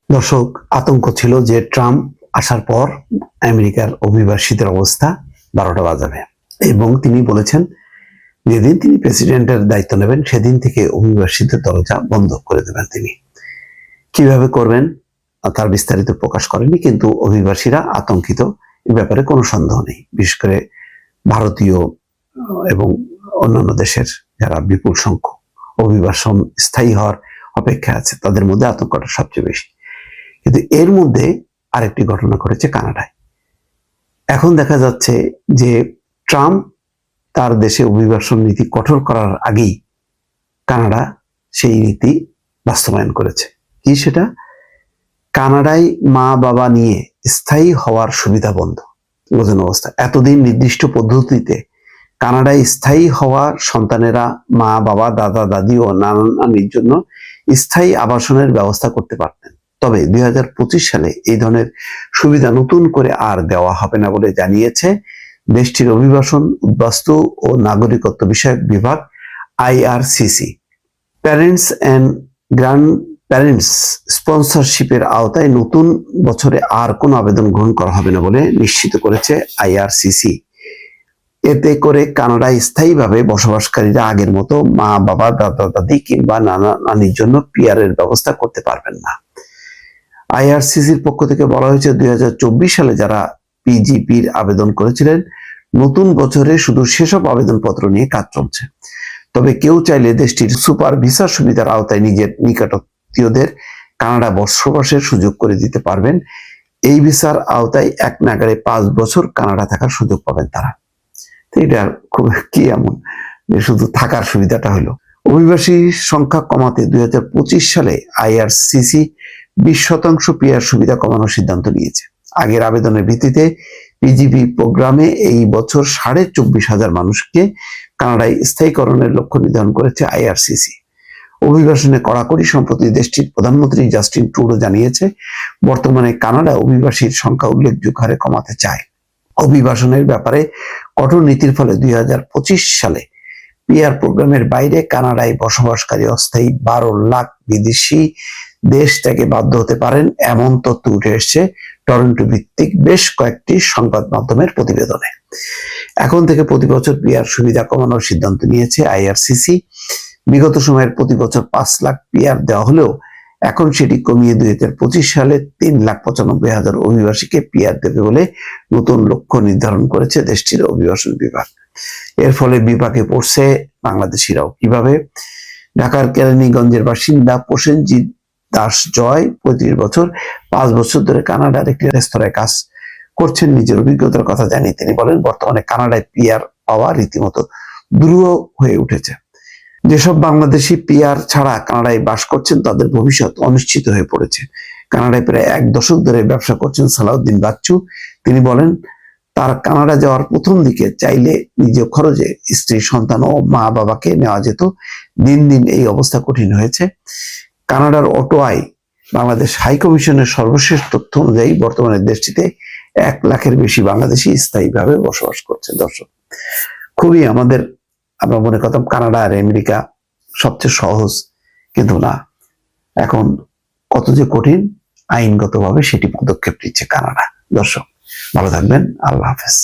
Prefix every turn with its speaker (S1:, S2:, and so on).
S1: দর্শক, আতঙ্ক ছিল যে ট্রাম্প আসার পর আমেরিকার অভিবাসীদের অবস্থা 12টা বাজাবে এবং তিনি বলেছেন যেদিন তিনি প্রেসিডেন্টের দায়িত্ব নেবেন সেদিন থেকে অভিবাসীদের দরজা বন্ধ করে দেবেন। তিনি কিভাবে করবেন তার বিস্তারিত প্রকাশ করেনি, কিন্তু অভিবাসীরা আতঙ্কিত, এ ব্যাপারে কোনো সন্দেহ নেই। বিশেষ করে ভারতীয় এবং অন্যান্য দেশের যারা বিপুল সংখ্যক অভিবাসন স্থায়ী হওয়ার অপেক্ষা আছে তাদের মধ্যে আতঙ্কটা সবচেয়ে বেশি। কিন্তু এর মধ্যে আরেকটি ঘটনা ঘটেছে কানাডায়। এখন দেখা যাচ্ছে যে ট্রাম্প তার দেশে অভিবাসন নীতি কঠোর করার আগেই কানাডা সেই নীতি বাস্তবায়ন করেছে। কি সেটা? কানাডায় মা বাবা নিয়ে স্থায়ী হওয়ার সুবিধা বন্ধ। বোঝানো অবস্থা, এতদিন নির্দিষ্ট পদ্ধতিতে কানাডায় স্থায়ী হওয়া সন্তানেরা মা বাবা দাদা দাদি ও নানা নানির জন্য স্থায়ী আবাসনের ব্যবস্থা করতে পারতেন। তবে 2025 সালে এই ধরনের সুবিধা নতুন করে আর দেওয়া হবে না বলে জানিয়েছে দেশটির অভিবাসন, উদ্বাস্তু ও নাগরিকত্ব বিষয়ক বিভাগ IRCC। Parents and grandparents স্পন্সরশিপের আওতায় নতুন বছরে আর কোনো আবেদন গ্রহণ করা হবে না বলে নিশ্চিত করেছে IRCC। এতে করে কানাডায় স্থায়ীভাবে বসবাসকারীরা আগের মতো মা বাবা দাদা দাদি কিংবা নানা নানির জন্য PR এর ব্যবস্থা করতে পারবেন না। IRCCর পক্ষ থেকে বলা হয়েছে 2024 সালে যারা PGPর আবেদন করেছিলেন নতুন বছরে শুধু সেসব আবেদনপত্র নিয়ে কাজ চলছে। তবে কেউ চাইলে দেশটির সুপার ভিসা সুবিধার আওতায় নিজের নিকটাত্মীয়দের কানাডা বসবাসের সুযোগ করে দিতে পারবেন। এই ভিসার আওতায় এক নাগাড়ে 5 বছর কানাডা থাকার সুযোগ পাবেন তারা। এটা খুব কি এমন যে শুধু থাকার সুবিধাটা হলো। অভিবাসী সংখ্যা কমাতে 2025 সালে IRCC 20% PR সুবিধা কমানোর সিদ্ধান্ত নিয়েছে। আগের আবেদনের ভিত্তিতে PGP প্রোগ্রামে এই বছর 24,500 মানুষকে কানাডায় স্থায়ীকরণের লক্ষ্য নির্ধারণ করেছে IRCC। অভিবাসনে কড়াকড়ি সম্প্রতি দেশটির প্রধানমন্ত্রী জাস্টিন ট্রুডো জানিয়েছে বর্তমানে কানাডা অভিবাসীর সংখ্যা উল্লেখযোগ্য হারে কমাতে চায়। অভিবাসনের ব্যাপারে কঠোর নীতির ফলে 2025 সালে PR প্রোগ্রামের বাইরে কানাডায় বসবাসকারী অস্থায়ী 12 লাখ বিদেশি দেশ থেকে বাধ্য হতে পারেন, এমন তথ্য উঠে এসেছে টরন্টো ভিত্তিক বেশ কয়েকটি সংবাদ মাধ্যমের প্রতিবেদনে। এখন থেকে প্রতি বছর PR সুবিধা কমানোর সিদ্ধান্ত নিয়েছে IRCC। বিগত সময়ের প্রতি বছর 5 লাখ PR দেওয়া হলেও এখন সেটি কমিয়ে 2025 সালে 3,95,000 অভিবাসীকে PR দেবে বলে নতুন লক্ষ্য নির্ধারণ করেছে দেশটির অভিবাসন বিভাগ। এর ফলে বিপাকে পড়ছে বাংলাদেশিরাও। কিভাবে? ঢাকার কেরানীগঞ্জের বাসিন্দা প্রসেনজিৎ দাস জয় 35 বছর, 5 বছর ধরে কানাডার একটি রেস্তোরাঁয় কাজ করছেন। নিজের অভিজ্ঞতার কথা জানিয়ে তিনি বলেন, বর্তমানে কানাডায় PR পাওয়া রীতিমতো দুরূহ হয়ে উঠেছে। যেসব বাংলাদেশি PR ছাড়া কানাডায় বাস করছেন তাদের ভবিষ্যৎ অনিশ্চিত হয়ে পড়েছে। কানাডায় প্রায় 1 দশক ধরে ব্যবসা করছেন সালাউদ্দিন বাচ্চু। তিনি বলেন, তার কানাডা যাওয়ার প্রথম দিকে চাইলে নিজ খরচে স্ত্রী, সন্তান ও মা বাবাকে নেওয়া যেত। দিন দিন এই অবস্থা কঠিন হয়েছে। কানাডার অটোয়ায় বাংলাদেশ হাই কমিশনের সর্বশেষ তথ্য অনুযায়ী বর্তমানে দেশটিতে 1 লাখের বেশি বাংলাদেশি স্থায়ীভাবে বসবাস করছে। দর্শক, খুবই আমরা মনে করতাম কানাডা আর আমেরিকা সবচেয়ে সহজ, কিন্তু না, এখন কত যে কঠিন আইনগতভাবে সেটি পদক্ষেপ নিচ্ছে কানাডা। দর্শক, ভালো থাকবেন। আল্লাহ হাফেজ।